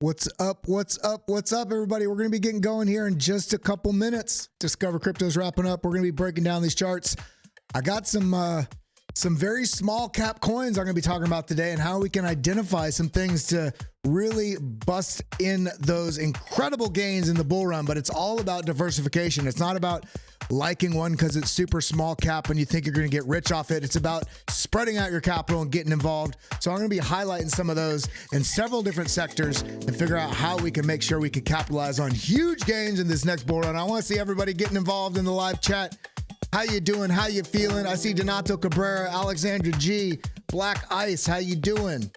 What's up? What's up? What's up, everybody? We're going to be getting going here in just a couple minutes. Discover Crypto's wrapping up. We're going to be breaking down these charts. I got some very small cap coins I'm going to be talking about today and how we can identify some things to really bust in those incredible gains in the bull run. But it's all about diversification. It's not about liking one because it's super small cap and you think you're going to get rich off it. It's about spreading out your capital and getting involved. So I'm going to be highlighting some of those in several different sectors and figure out how we can make sure we can capitalize on huge gains in this next bull run. I want to see everybody getting involved in the live chat. How you doing? How you feeling? I see Donato Cabrera, Alexandra G, Black Ice. How you doing?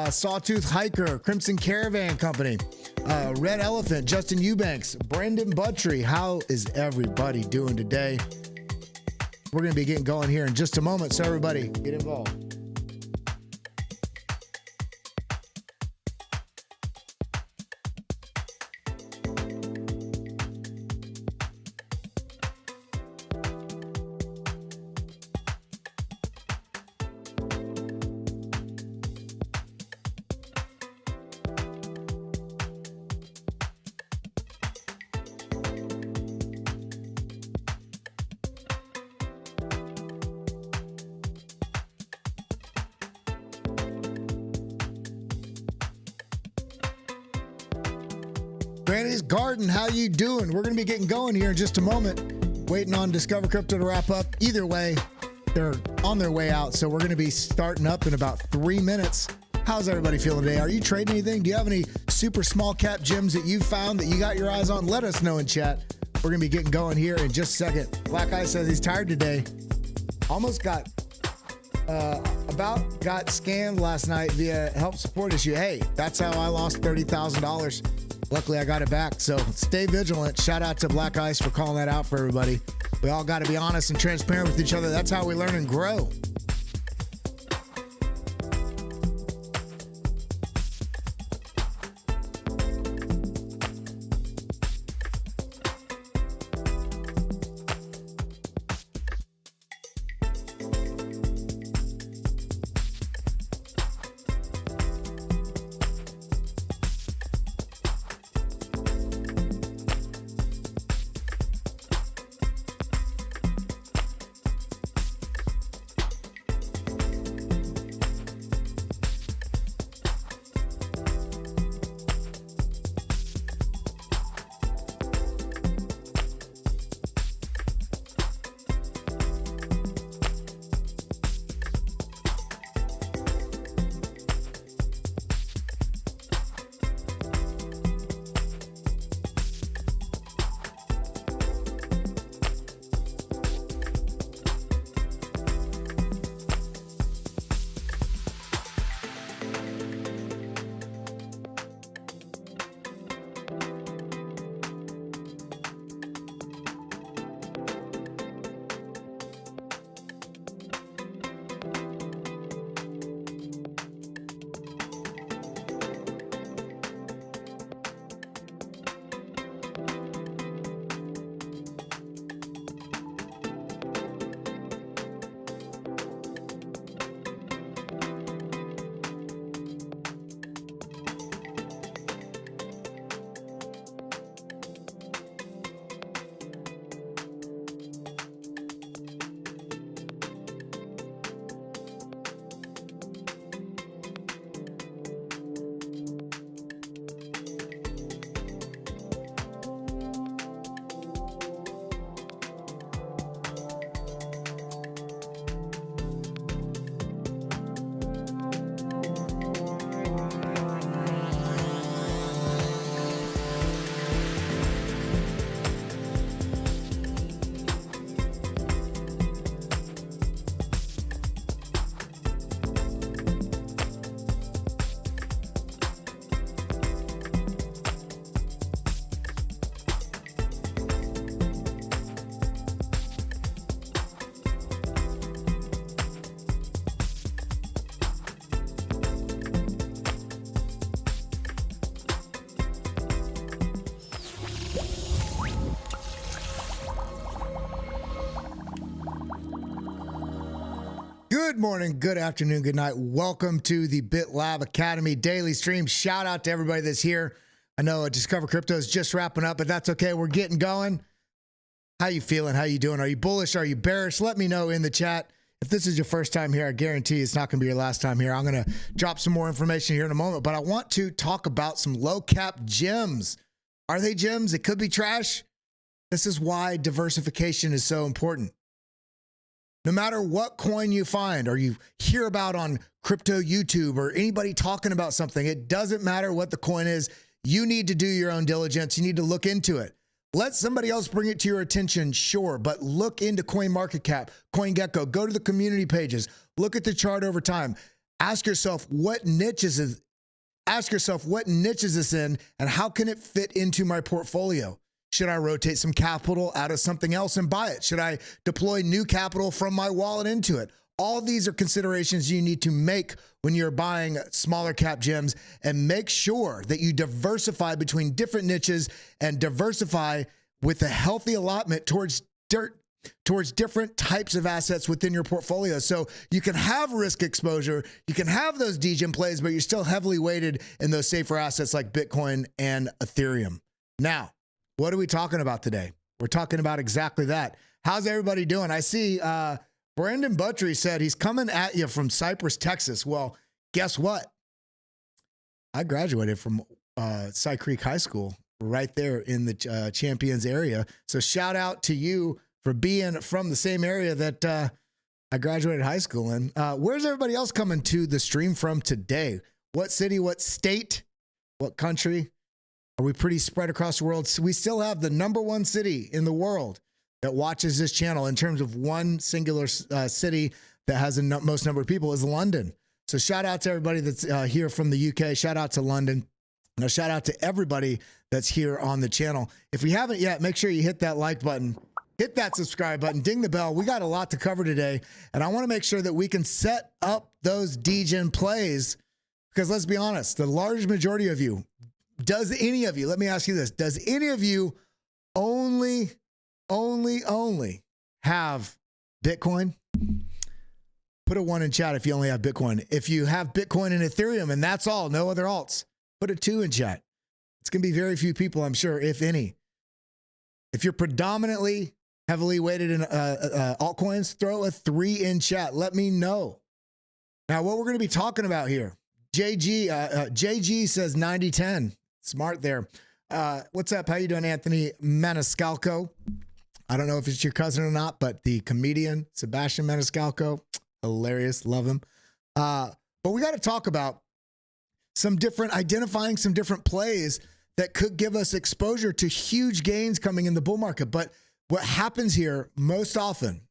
Sawtooth Hiker, Crimson Caravan Company, Red Elephant, Justin Eubanks, Brendan Buttry. How is everybody doing today? We're going to be getting going here in just a moment, so everybody get involved. Granny's Garden, how you doing? We're going to be getting going here in just a moment. Waiting on Discover Crypto to wrap up. Either way, they're on their way out, so we're going to be starting up in about 3 minutes. How's everybody feeling today? Are you trading anything? Do you have any super small cap gems that you found that you got your eyes on? Let us know in chat. We're going to be getting going here in just a second. Black Eye says he's tired today. Almost got got scammed last night via help support issue. Hey, that's how I lost $30,000. Luckily, I got it back. So stay vigilant. Shout out to Black Ice for calling that out for everybody. We all got to be honest and transparent with each other. That's how we learn and grow. Good morning, good afternoon, good night. Welcome to the BitLab Academy daily stream. Shout out to everybody that's here. I know Discover Crypto is just wrapping up, but that's okay. We're getting going. How you feeling? How you doing? Are you bullish? Are you bearish? Let me know in the chat. If this is your first time here, I guarantee it's not going to be your last time here. I'm going to drop some more information here in a moment, but I want to talk about some low cap gems. Are they gems? It could be trash. This is why diversification is so important. No matter what coin you find or you hear about on crypto YouTube or anybody talking about something, it doesn't matter what the coin is. You need to do your own diligence. You need to look into it. Let somebody else bring it to your attention, sure, but look into CoinMarketCap, CoinGecko, go to the community pages, look at the chart over time. Ask yourself what niches is this in and how can it fit into my portfolio? Should I rotate some capital out of something else and buy it? Should I deploy new capital from my wallet into it? All these are considerations you need to make when you're buying smaller cap gems, and make sure that you diversify between different niches and diversify with a healthy allotment towards different types of assets within your portfolio. So you can have risk exposure, you can have those degen plays, but you're still heavily weighted in those safer assets like Bitcoin and Ethereum. Now, what are we talking about today? We're talking about exactly that. How's everybody doing? I see Brandon Buttry said he's coming at you from Cypress, Texas. Well, guess what? I graduated from Cy Creek High School right there in the Champions area. So shout out to you for being from the same area that I graduated high school in. Where's everybody else coming to the stream from today? What city, what state, what country? Are we pretty spread across the world? So we still have the #1 city in the world that watches this channel in terms of one singular city that has the most number of people is London. So shout out to everybody that's here from the UK. Shout out to London. And a shout out to everybody that's here on the channel. If you haven't yet, make sure you hit that like button, hit that subscribe button, ding the bell. We got a lot to cover today. And I want to make sure that we can set up those degen plays, because let's be honest, the large majority of you, does any of you, let me ask you this, does any of you only have Bitcoin? Put a 1 in chat if you only have Bitcoin. If you have Bitcoin and Ethereum and that's all, no other alts, put a 2 in chat. It's going to be very few people, I'm sure, if any. If you're predominantly heavily weighted in altcoins, throw a 3 in chat. Let me know. Now, what we're going to be talking about here, JG says 90-10. Smart there. What's up? How you doing, Anthony Maniscalco? I don't know if it's your cousin or not, but the comedian Sebastian Maniscalco, hilarious, love him. But we got to talk about identifying some different plays that could give us exposure to huge gains coming in the bull market. But what happens here most often,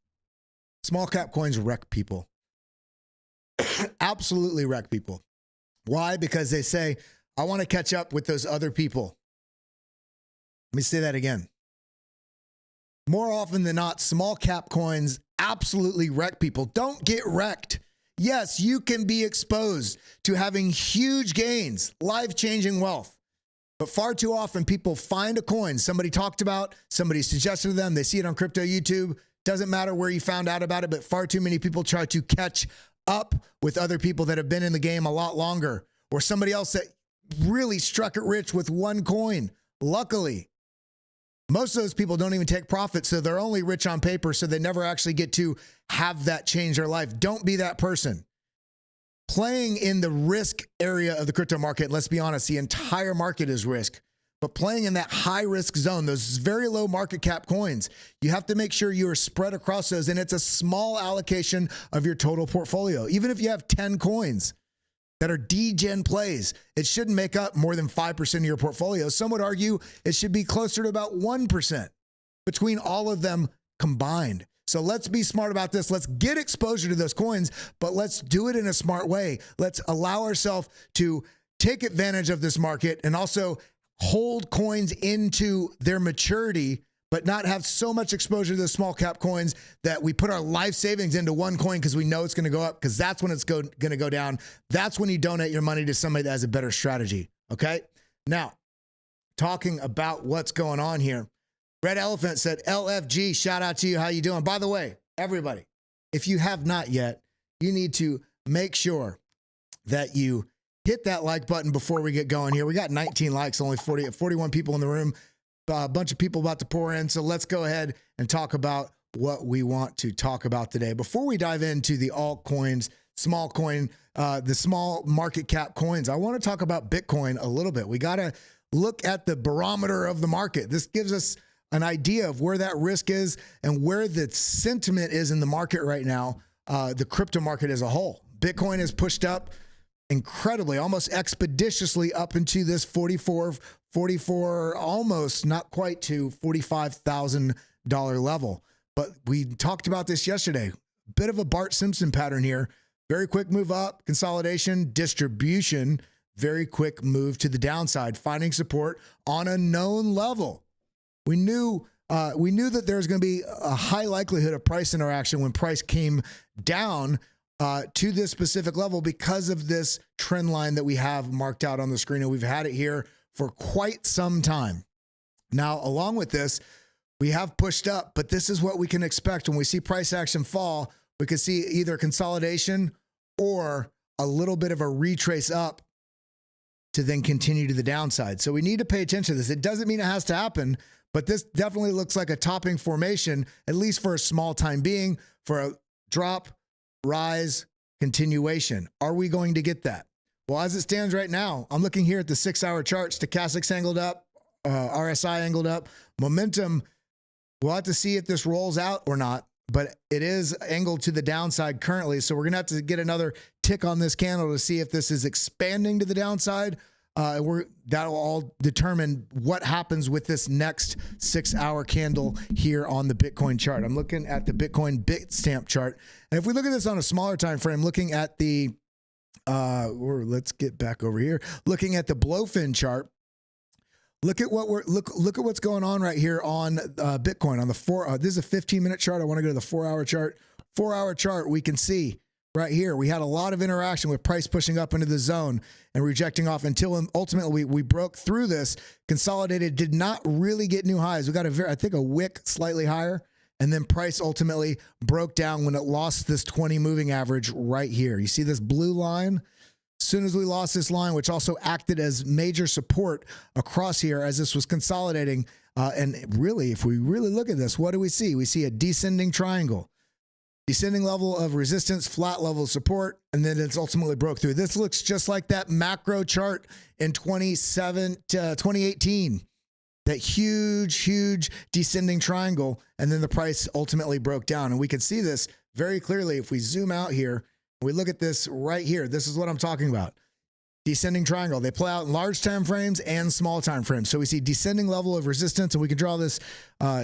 small cap coins wreck people. Absolutely wreck people. Why? Because they say, I want to catch up with those other people. Let me say that again. More often than not, small cap coins absolutely wreck people. Don't get wrecked. Yes, you can be exposed to having huge gains, life-changing wealth. But far too often, people find a coin somebody talked about, somebody suggested to them, they see it on crypto YouTube. Doesn't matter where you found out about it, but far too many people try to catch up with other people that have been in the game a lot longer, or somebody else that really struck it rich with one coin. Luckily, most of those people don't even take profit, so they're only rich on paper, so they never actually get to have that change their life. Don't be that person. Playing in the risk area of the crypto market, let's be honest, the entire market is risk. But playing in that high risk zone, those very low market cap coins, you have to make sure you are spread across those, and it's a small allocation of your total portfolio. Even if you have 10 coins that are degen plays, it shouldn't make up more than 5% of your portfolio. Some would argue it should be closer to about 1% between all of them combined. So let's be smart about this. Let's get exposure to those coins, but let's do it in a smart way. Let's allow ourselves to take advantage of this market and also hold coins into their maturity, but not have so much exposure to the small cap coins that we put our life savings into one coin because we know it's going to go up, because that's when it's going to go down. That's when you donate your money to somebody that has a better strategy. Okay. Now, talking about what's going on here. Red Elephant said, LFG, shout out to you. How you doing? By the way, everybody, if you have not yet, you need to make sure that you hit that like button before we get going here. We got 19 likes, only 41 people in the room, a bunch of people about to pour in. So let's go ahead and talk about what we want to talk about today. Before we dive into the altcoins, small coin, the small market cap coins, I want to talk about Bitcoin a little bit. We got to look at the barometer of the market. This gives us an idea of where that risk is and where the sentiment is in the market right now, the crypto market as a whole. Bitcoin is pushed up incredibly, almost expeditiously up into this 44, almost not quite to $45,000 level. But we talked about this yesterday. Bit of a Bart Simpson pattern here. Very quick move up, consolidation, distribution, very quick move to the downside, finding support on a known level. We knew that there's going to be a high likelihood of price interaction when price came down to this specific level because of this trend line that we have marked out on the screen, and we've had it here for quite some time. Now, along with this, we have pushed up, but this is what we can expect when we see price action fall. We could see either consolidation or a little bit of a retrace up to then continue to the downside. So we need to pay attention to this. It doesn't mean it has to happen, but this definitely looks like a topping formation, at least for a small time being, for a drop, rise, continuation. Are we going to get that? Well, as it stands right now, I'm looking here at the 6-hour chart. Stochastics angled up, RSI angled up. Momentum, we'll have to see if this rolls out or not, but it is angled to the downside currently. So we're going to have to get another tick on this candle to see if this is expanding to the downside. That'll all determine what happens with this next 6-hour candle here on the Bitcoin chart. I'm looking at the Bitcoin Bitstamp chart. And if we look at this on a smaller time frame, looking at the, let's get back over here, looking at the Blofin chart, look at what's going on right here on Bitcoin on the this is a 15-minute chart. I want to go to the 4-hour chart. 4-hour chart, we can see right here, we had a lot of interaction with price pushing up into the zone and rejecting off until ultimately we broke through this, consolidated, did not really get new highs. We got I think a wick slightly higher, and then price ultimately broke down when it lost this 20 moving average right here. You see this blue line? As soon as we lost this line, which also acted as major support across here as this was consolidating, and really, if we really look at this, what do we see? We see a descending triangle. Descending level of resistance, flat level of support, and then it's ultimately broke through. This looks just like that macro chart in 2018. That huge descending triangle, and then the price ultimately broke down. And we can see this very clearly if we zoom out here. We look at this right here. This is what I'm talking about. Descending triangle. They play out in large time frames and small time frames. So we see descending level of resistance, and we can draw this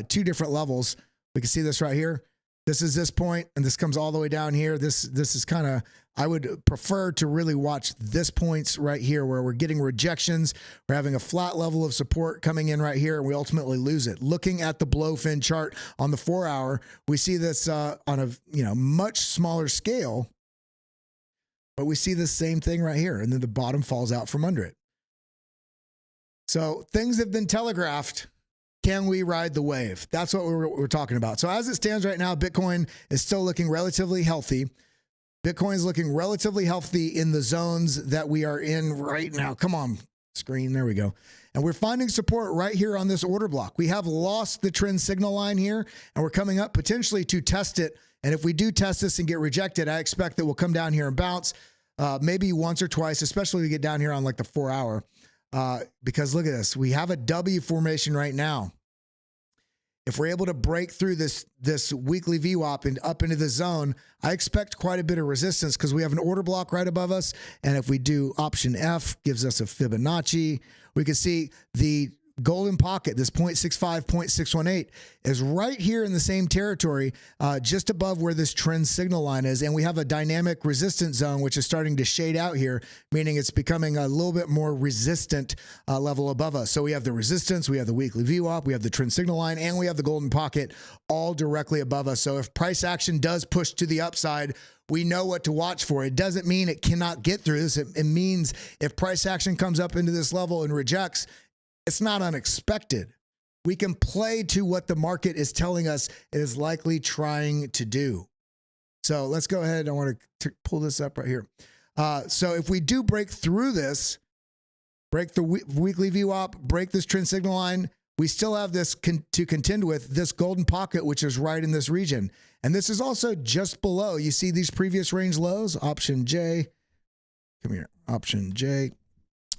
two different levels. We can see this right here. This is this point, and this comes all the way down here. This is kind of, I would prefer to really watch this points right here where we're getting rejections. We're having a flat level of support coming in right here, and we ultimately lose it. Looking at the Blofin chart on the 4-hour, we see this on a much smaller scale, but we see the same thing right here, and then the bottom falls out from under it. So things have been telegraphed. Can we ride the wave? That's what we're talking about. So as it stands right now, Bitcoin is still looking relatively healthy. Bitcoin is looking relatively healthy in the zones that we are in right now. Come on, screen. There we go. And we're finding support right here on this order block. We have lost the trend signal line here, and we're coming up potentially to test it. And if we do test this and get rejected, I expect that we'll come down here and bounce maybe once or twice, especially if we get down here on like the 4-hour. Because look at this. We have a W formation right now. If we're able to break through this weekly VWAP and up into the zone, I expect quite a bit of resistance because we have an order block right above us. And if we do option F, gives us a Fibonacci, we can see the golden pocket, this 0.65, 0.618 is right here in the same territory, just above where this trend signal line is. And we have a dynamic resistance zone, which is starting to shade out here, meaning it's becoming a little bit more resistant level above us. So we have the resistance, we have the weekly VWAP, we have the trend signal line, and we have the golden pocket all directly above us. So if price action does push to the upside, we know what to watch for. It doesn't mean it cannot get through this. It means if price action comes up into this level and rejects, it's not unexpected. We can play to what the market is telling us it is likely trying to do. So let's go ahead. I want to pull this up right here. So if we do break through this, break the weekly VWAP, break this trend signal line, we still have this to contend with, this golden pocket, which is right in this region. And this is also just below. You see these previous range lows, option J. Come here, option J.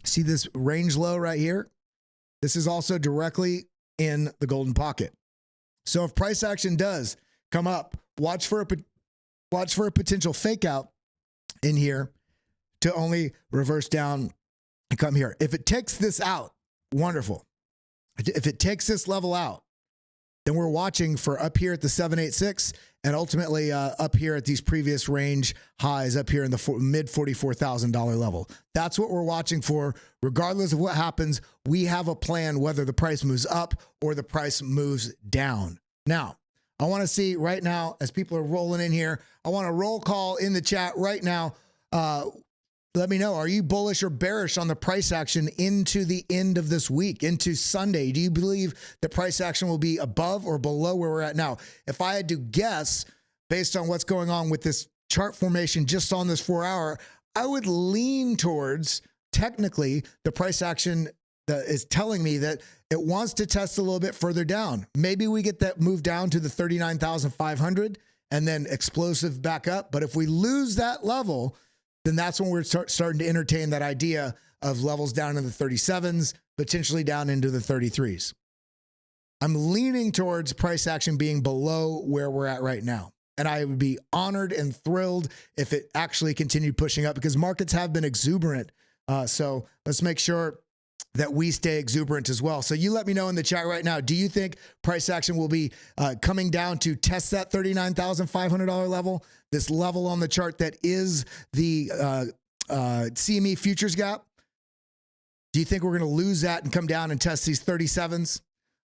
See this range low right here? This is also directly in the golden pocket. So if price action does come up, watch for a potential fake out in here to only reverse down and come here. If it takes this out, wonderful. If it takes this level out, then we're watching for up here at the 786 and ultimately up here at these previous range highs up here in the mid $44,000 level. That's what we're watching for. Regardless of what happens, we have a plan whether the price moves up or the price moves down. Now, I want to see right now as people are rolling in here, I want a roll call in the chat right now. Let me know, are you bullish or bearish on the price action into the end of this week, into Sunday? Do you believe the price action will be above or below where we're at now? If I had to guess, based on what's going on with this chart formation just on this 4 hour, I would lean towards, technically, the price action that is telling me that it wants to test a little bit further down. Maybe we get that move down to the 39,500 and then explosive back up. But if we lose that level, then that's when we're starting to entertain that idea of levels down in the 37s, potentially down into the 33s. I'm leaning towards price action being below where we're at right now. And I would be honored and thrilled if it actually continued pushing up because markets have been exuberant. So let's make sure that we stay exuberant as well. So you let me know in the chat right now, do you think price action will be coming down to test that $39,500 level? This level on the chart that is the CME futures gap? Do you think we're going to lose that and come down and test these 37s?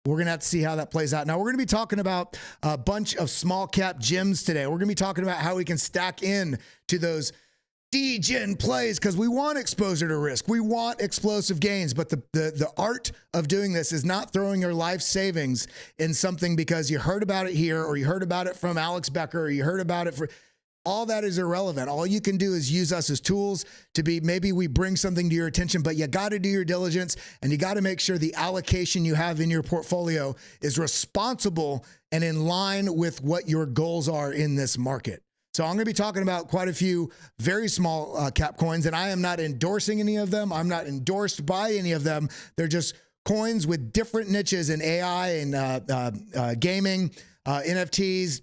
We're going to have to see how that plays out. Now, we're going to be talking about a bunch of small cap gems today. We're going to be talking about how we can stack in to those Degen plays because we want exposure to risk. We want explosive gains, but the art of doing this is not throwing your life savings in something because you heard about it here or you heard about it from Alex Becker or you heard about it for... All that is irrelevant. All you can do is use us as tools to be, maybe we bring something to your attention, but you got to do your diligence and you got to make sure the allocation you have in your portfolio is responsible and in line with what your goals are in this market. So I'm going to be talking about quite a few very small cap coins, and I am not endorsing any of them. I'm not endorsed by any of them. They're just coins with different niches in AI and gaming, NFTs,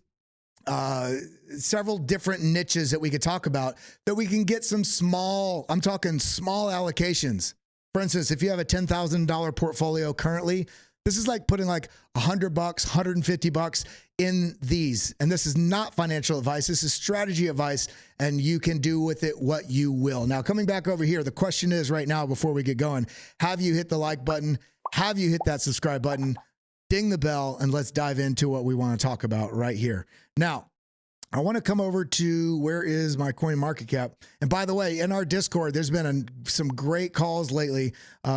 several different niches that we could talk about that we can get some small, I'm talking small allocations. For instance, if you have a $10,000 portfolio currently, this is like putting like $100, $150 in these. And this is not financial advice. This is strategy advice, and you can do with it what you will. Now, coming back over here, the question is right now, before we get going, have you hit the like button? Have you hit that subscribe button? Ding the bell, and let's dive into what we want to talk about right here. Now, I want to come over to where is my coin market cap. And by the way, in our Discord, there's been some great calls lately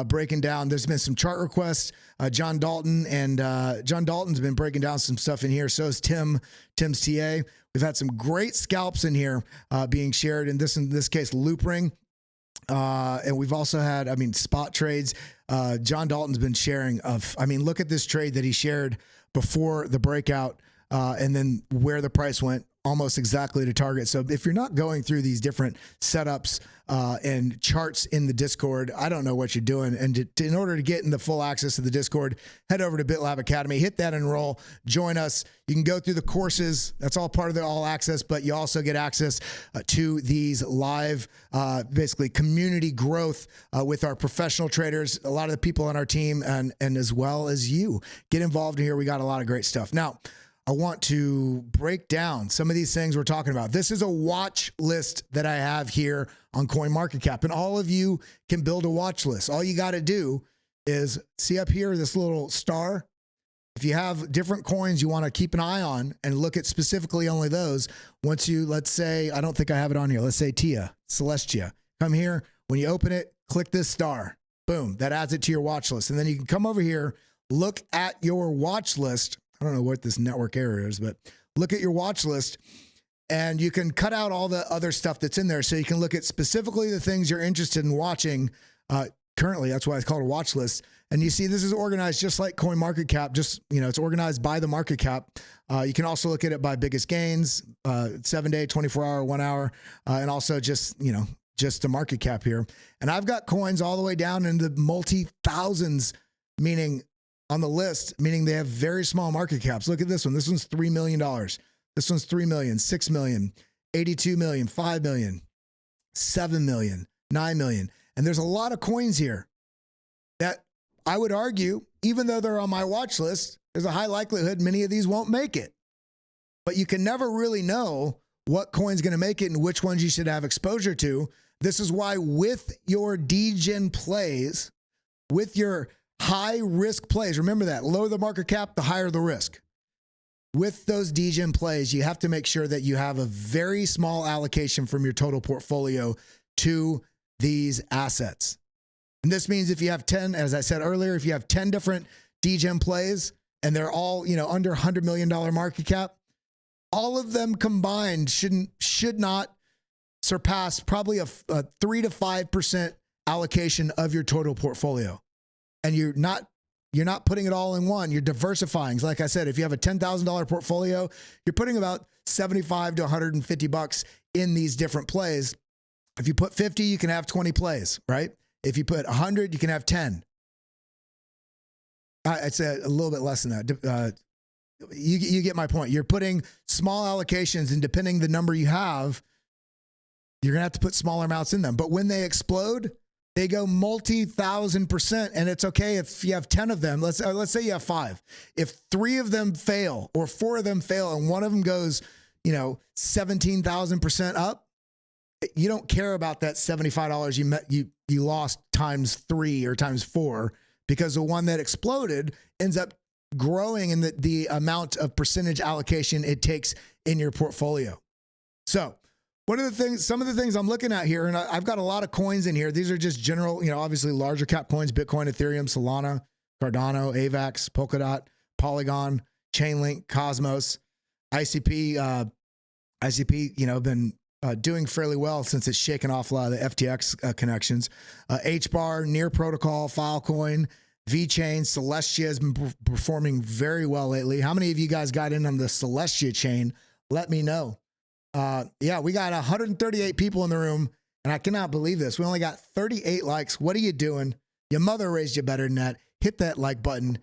breaking down. There's been some chart requests. John Dalton's been breaking down some stuff in here. So is Tim's TA. We've had some great scalps in here being shared. In this case, loop ring. And we've also had, spot trades. John Dalton's been sharing look at this trade that he shared before the breakout and then where the price went almost exactly to target. So if you're not going through these different setups and charts in the Discord, I don't know what you're doing. And in order to get in the full access to the Discord, head over to BitLab Academy, hit that enroll, join us. You can go through the courses. That's all part of the all access, but you also get access to these live, basically community growth with our professional traders, a lot of the people on our team, and as well as you. Get involved in here. We got a lot of great stuff. Now, I want to break down some of these things we're talking about. This is a watch list that I have here on CoinMarketCap, and all of you can build a watch list. All you got to do is see up here this little star. If you have different coins you want to keep an eye on and look at specifically only those, once you, let's say, I don't think I have it on here. Let's say Celestia. Come here. When you open it, click this star. Boom. That adds it to your watch list. And then you can come over here, look at your watch list. I don't know what this network error is, but look at your watch list. and you can cut out all the other stuff that's in there. So you can look at specifically the things you're interested in watching currently. That's why it's called a watch list. And you see this is organized just like CoinMarketCap, just, you know, it's organized by the market cap. You can also look at it by biggest gains, 7-day, 24-hour, 1 hour, and also just, you know, just the market cap here. And I've got coins all the way down into multi-thousands, meaning on the list, meaning they have very small market caps. Look at this one. This one's $3 million. This one's 3 million, 6 million, 82 million, 5 million, 7 million, 9 million. And there's a lot of coins here that I would argue, even though they're on my watch list, there's a high likelihood many of these won't make it. But you can never really know what coin's going to make it and which ones you should have exposure to. This is why with your Degen plays, with your high risk plays, remember that, lower the market cap, the higher the risk. With those Degen plays, you have to make sure that you have a very small allocation from your total portfolio to these assets. And this means if you have 10, as I said earlier, if you have 10 different Degen plays and they're all, you know, under $100 million market cap, all of them combined should not surpass probably a 3 to 5% allocation of your total portfolio. And you're not putting it all in one. You're diversifying. Like I said, if you have a $10,000 portfolio, you're putting about 75 to 150 bucks in these different plays. If you put 50, you can have 20 plays, right? If you put 100, you can have 10. I'd say a little bit less than that. You get my point. You're putting small allocations, and depending the number you have, you're going to have to put smaller amounts in them. But when they explode, they go multi-1,000%, and it's okay if you have 10 of them. Let's say you have 5. If 3 of them fail or 4 of them fail and one of them goes, you know, 17,000% up, you don't care about that $75 you lost times 3 or times 4, because the one that exploded ends up growing in the amount of percentage allocation it takes in your portfolio. So one of the things, some of the things I'm looking at here, and I've got a lot of coins in here. These are just general, you know, obviously larger cap coins: Bitcoin, Ethereum, Solana, Cardano, AVAX, Polkadot, Polygon, Chainlink, Cosmos, ICP. ICP, you know, been doing fairly well since it's shaken off a lot of the FTX connections. HBAR, Near Protocol, Filecoin, VeChain, Celestia has been performing very well lately. How many of you guys got in on the Celestia chain? Let me know. Yeah, we got 138 people in the room, and I cannot believe this. We only got 38 likes. What are you doing? Your mother raised you better than that. Hit that like button.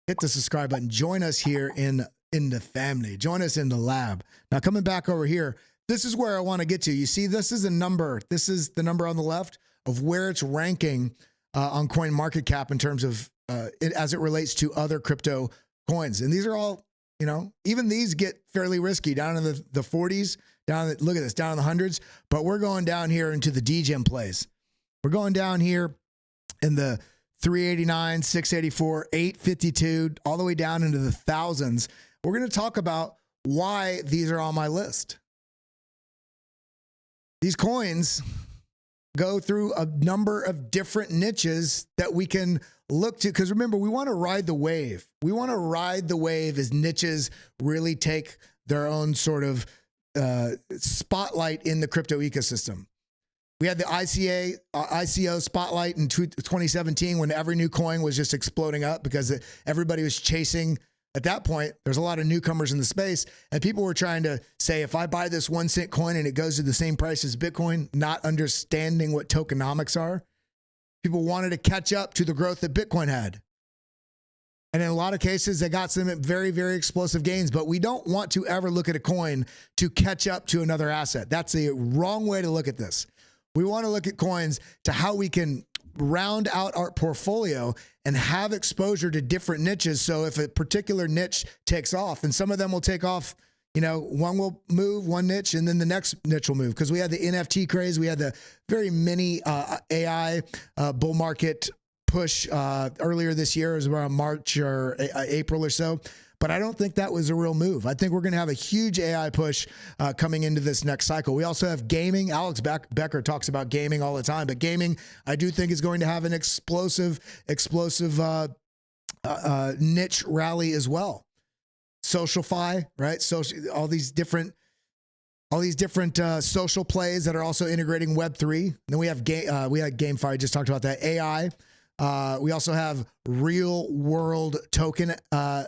Hit the subscribe button. Join us here in the family. Join us in the lab. Now, coming back over here, this is where I want to get to. You see, this is a number. This is the number on the left of where it's ranking on CoinMarketCap in terms of as it relates to other crypto coins. And these are all, you know, even these get fairly risky, down in the 40s, look at this, down in the hundreds. But we're going down here into the Degen plays. We're going down here in the 389, 684, 852, all the way down into the thousands. We're going to talk about why these are on my list. These coins go through a number of different niches that we can look to, because remember, we want to ride the wave. We want to ride the wave as niches really take their own sort of spotlight in the crypto ecosystem. We had the ICO spotlight in 2017 when every new coin was just exploding up because everybody was chasing. At that point, there's a lot of newcomers in the space, and people were trying to say, if I buy this 1 cent coin and it goes to the same price as Bitcoin, not understanding what tokenomics are, people wanted to catch up to the growth that Bitcoin had. And in a lot of cases, they got some very, very explosive gains, but we don't want to ever look at a coin to catch up to another asset. That's the wrong way to look at this. We want to look at coins to how we can round out our portfolio and have exposure to different niches. So if a particular niche takes off, and some of them will take off, you know, one will move one niche and then the next niche will move. Because we had the NFT craze, we had the very mini AI bull market push earlier this year. It was around March or April or so. But I don't think that was a real move. I think we're going to have a huge AI push coming into this next cycle. We also have gaming. Alex Becker talks about gaming all the time, but gaming, I do think, is going to have an explosive niche rally as well. SocialFi, right? All these different all these different social plays that are also integrating Web3. Then we have GameFi. I just talked about that. AI. We also have real world tokenization.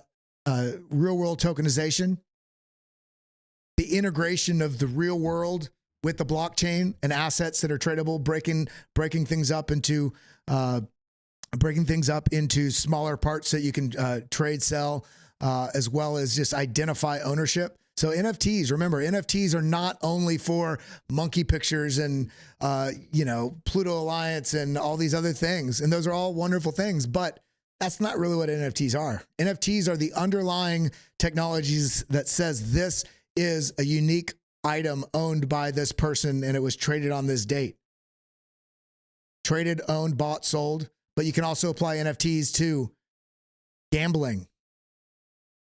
The integration of the real world with the blockchain and assets that are tradable, breaking things up into smaller parts that you can trade, sell, as well as just identify ownership. So NFTs, remember, NFTs are not only for monkey pictures and, Pluto Alliance and all these other things. And those are all wonderful things, but that's not really what NFTs are. NFTs are the underlying technologies that says this is a unique item owned by this person and it was traded on this date. Traded, owned, bought, sold. But you can also apply NFTs to gambling,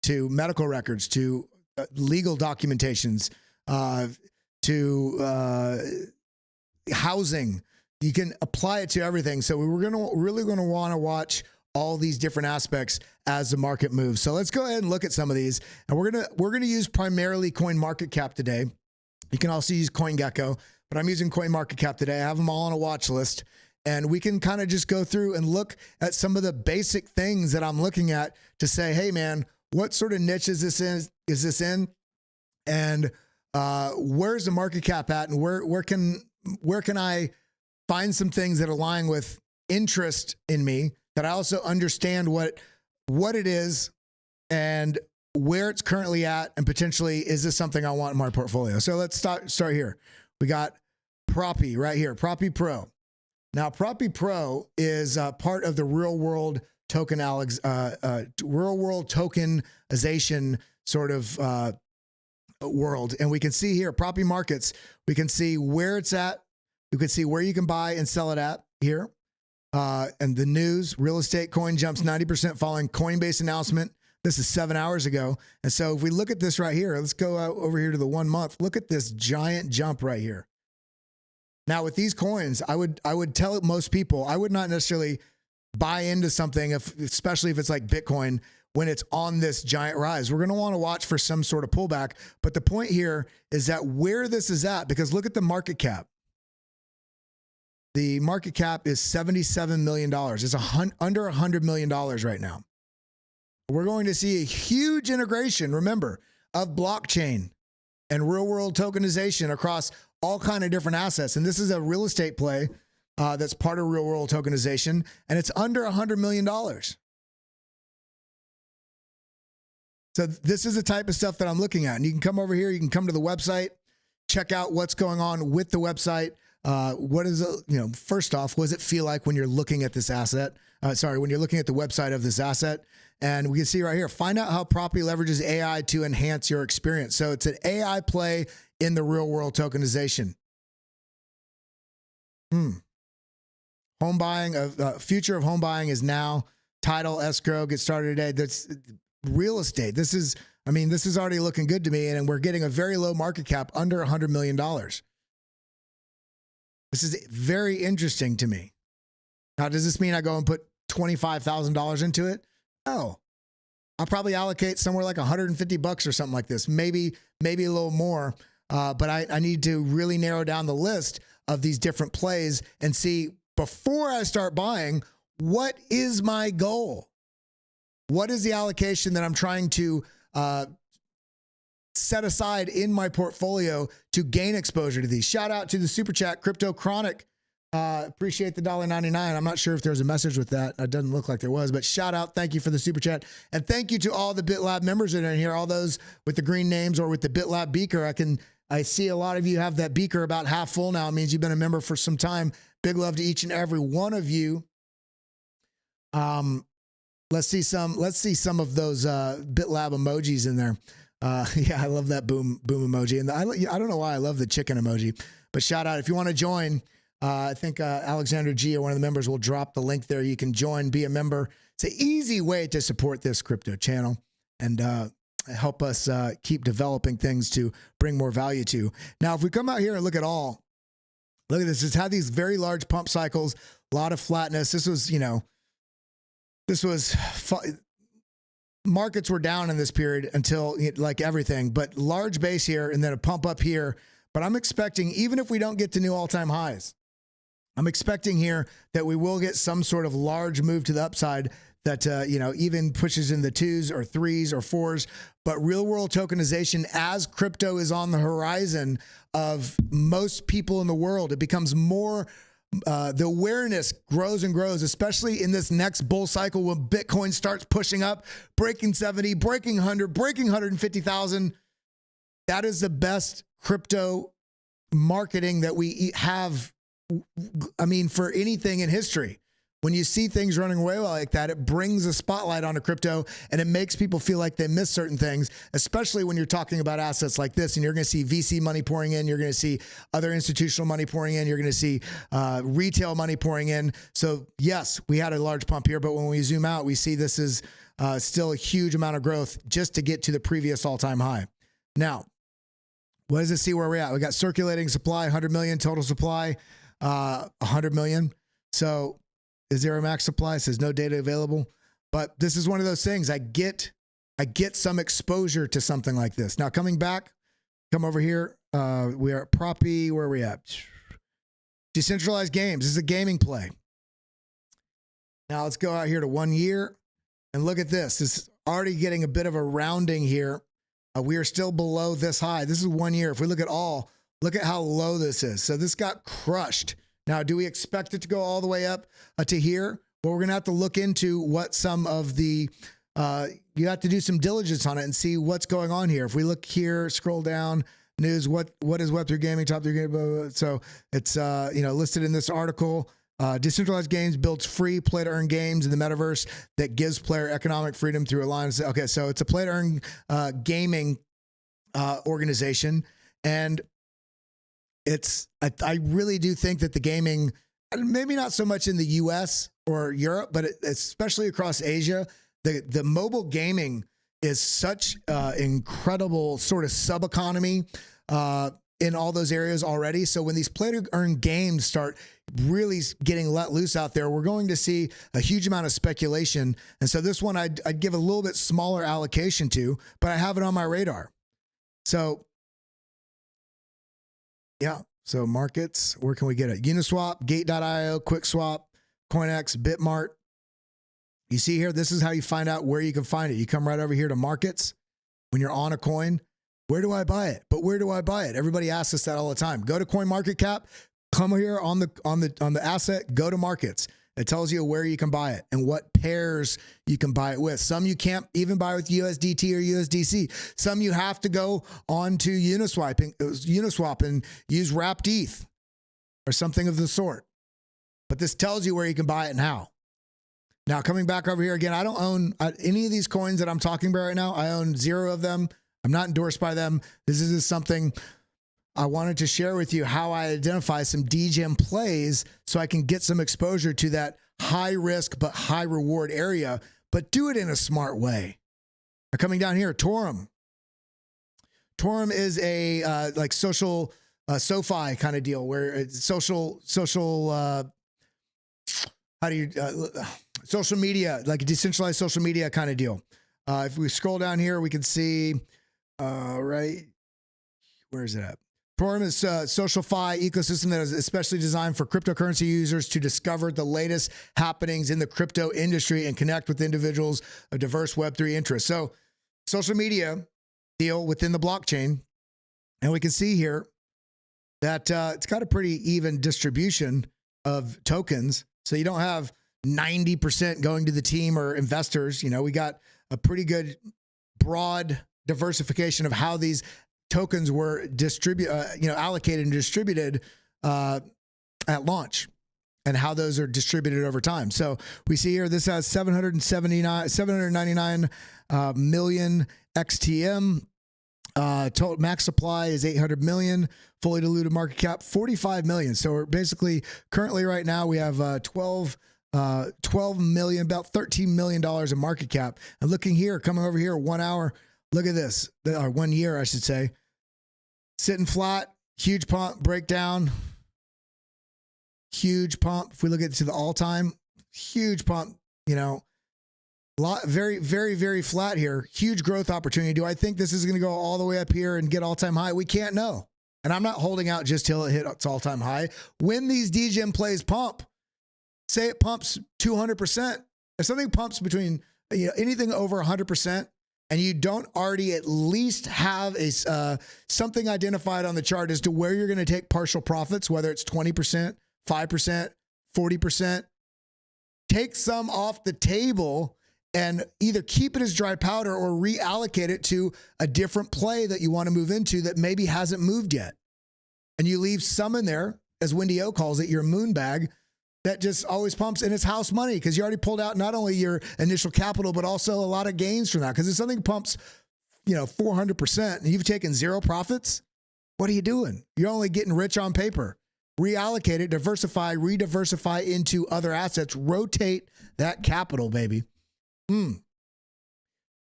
to medical records, to legal documentations, to housing. You can apply it to everything. So we're really going to want to watch all these different aspects as the market moves. So let's go ahead and look at some of these. And we're going to use primarily CoinMarketCap today. You can also use CoinGecko, but I'm using CoinMarketCap today. I have them all on a watch list. And we can kind of just go through and look at some of the basic things that I'm looking at to say, hey man, what sort of niche is this in? And where's the market cap at? And where can I find some things that align with interest in me, that I also understand what it is and where it's currently at, and potentially is this something I want in my portfolio? So let's start here. We got Propy right here, Propy Pro. Now, Propy Pro is part of the real world tokenization sort of world. And we can see here, Propy Markets, we can see where it's at. We can see where you can buy and sell it at here. And the news, real estate coin jumps 90% following Coinbase announcement. This is 7 hours ago. And so if we look at this right here, let's go over here to the 1 month. Look at this giant jump right here. Now with these coins, I would tell most people, I would not necessarily buy into something, especially if it's like Bitcoin, when it's on this giant rise. We're going to want to watch for some sort of pullback. But the point here is that where this is at, because look at the market cap. The market cap is $77 million. It's under $100 million right now. We're going to see a huge integration, remember, of blockchain and real world tokenization across all kind of different assets. And this is a real estate play that's part of real world tokenization, and it's under $100 million. So this is the type of stuff that I'm looking at. And you can come over here, you can come to the website, check out what's going on with the website. What is it, first off, what does it feel like when you're looking at this asset? When you're looking at the website of this asset. And we can see right here, find out how Propy leverages AI to enhance your experience. So it's an AI play in the real world tokenization. Home buying, future of home buying is now. Title, escrow, get started today. That's real estate. This is already looking good to me. And we're getting a very low market cap, under $100 million. This is very interesting to me. Now, does this mean I go and put $25,000 into it? No. I'll probably allocate somewhere like $150 or something like this. Maybe a little more. But I need to really narrow down the list of these different plays and see, before I start buying, what is my goal? What is the allocation that I'm trying to set aside in my portfolio to gain exposure to these? Shout out to the super chat, Crypto Chronic. Appreciate the $1.99. I'm not sure if there's a message with that. It doesn't look like there was, but shout out. Thank you for the super chat. And thank you to all the BitLab members that are in here, all those with the green names or with the BitLab beaker. I see a lot of you have that beaker about half full now. It means you've been a member for some time. Big love to each and every one of you. Let's see some of those BitLab emojis in there. Yeah, I love that boom emoji. And I don't know why I love the chicken emoji, but shout out if you want to join. I think Alexander G, or one of the members, will drop the link there. You can join, be a member. It's an easy way to support this crypto channel and help us keep developing things to bring more value to. Now, if we come out here and look at this. It's had these very large pump cycles, a lot of flatness. This was markets were down in this period until like everything, but large base here and then a pump up here. But I'm expecting, even if we don't get to new all-time highs, I'm expecting here that we will get some sort of large move to the upside that, even pushes in the 2s or 3s or 4s. But real world tokenization, as crypto is on the horizon of most people in the world, it becomes more, the awareness grows and grows, especially in this next bull cycle when Bitcoin starts pushing up, breaking 70, breaking 100, breaking 150,000. That is the best crypto marketing that we have. I mean, for anything in history, when you see things running away like that, it brings a spotlight onto crypto and it makes people feel like they miss certain things, especially when you're talking about assets like this. And you're going to see VC money pouring in. You're going to see other institutional money pouring in. You're going to see retail money pouring in. So yes, we had a large pump here, but when we zoom out, we see this is still a huge amount of growth just to get to the previous all-time high. Now, what does it see where we're at? We got circulating supply, 100 million total supply. 100 million. So is there a max supply? It says no data available, but this is one of those things. I get some exposure to something like this. Now coming back, come over here. We are at Propy. Where are we at? Decentralized Games. This is a gaming play. Now let's go out here to 1 year and look at this. This is already getting a bit of a rounding here. We are still below this high. This is 1 year. If we look at all, look at how low this is. So this got crushed. Now, do we expect it to go all the way up to here? Well, we're going to have to look into what some of the, you have to do some diligence on it and see what's going on here. If we look here, scroll down, news, what is Web3 gaming, top 3 gaming, blah, blah, blah. So it's, listed in this article. Decentralized Games builds free play-to-earn games in the metaverse that gives player economic freedom through alliance. Okay, so it's a play-to-earn gaming organization. And I really do think that the gaming, maybe not so much in the US or Europe, but especially across Asia, the mobile gaming is such incredible sort of sub-economy in all those areas already. So when these play-to-earn games start really getting let loose out there, we're going to see a huge amount of speculation. And so this one I'd give a little bit smaller allocation to, but I have it on my radar. So yeah. So markets, where can we get it? Uniswap, Gate.io, QuickSwap, CoinEx, Bitmart. You see here, this is how you find out where you can find it. You come right over here to markets. When you're on a coin, where do I buy it? But where do I buy it? Everybody asks us that all the time. Go to CoinMarketCap, come here on the asset, go to markets. It tells you where you can buy it and what pairs you can buy it with. Some you can't even buy with USDT or USDC. Some you have to go on to Uniswap and use wrapped ETH or something of the sort. But this tells you where you can buy it and how. Now, coming back over here again, I don't own any of these coins that I'm talking about right now. I own 0 of them. I'm not endorsed by them. This is just something I wanted to share with you, how I identify some DGEM plays so I can get some exposure to that high risk but high reward area, but do it in a smart way. Now, coming down here, Torum. Torum is a like social SoFi kind of deal where it's social social media, like a decentralized social media kind of deal. If we scroll down here, we can see right, where is it at? Torum is a social fi ecosystem that is especially designed for cryptocurrency users to discover the latest happenings in the crypto industry and connect with individuals of diverse Web3 interests. So social media deal within the blockchain. And we can see here that it's got a pretty even distribution of tokens. So you don't have 90% going to the team or investors. You know, we got a pretty good broad diversification of how these tokens were allocated and distributed at launch and how those are distributed over time. So we see here, this has 799 million XTM. Total max supply is 800 million. Fully diluted market cap, 45 million. So we're basically currently right now we have 12 million, about $13 million in market cap. And looking here, coming over here, 1 hour, look at this, or 1 year, I should say. Sitting flat, huge pump, breakdown, huge pump. If we look at to the all-time, huge pump, you know, Very, very, very flat here. Huge growth opportunity. Do I think this is going to go all the way up here and get all-time high? We can't know. And I'm not holding out just till it hits its all-time high. When these Degen plays pump, say it pumps 200%. If something pumps between anything over 100%, and you don't already at least have a something identified on the chart as to where you're going to take partial profits, whether it's 20%, 5%, 40%, take some off the table and either keep it as dry powder or reallocate it to a different play that you want to move into that maybe hasn't moved yet. And you leave some in there, as Wendy O calls it, your moon bag, that just always pumps, and it's house money because you already pulled out not only your initial capital, but also a lot of gains from that. Because if something pumps, 400% and you've taken zero profits, what are you doing? You're only getting rich on paper. Reallocate it, diversify, re-diversify into other assets, rotate that capital, baby.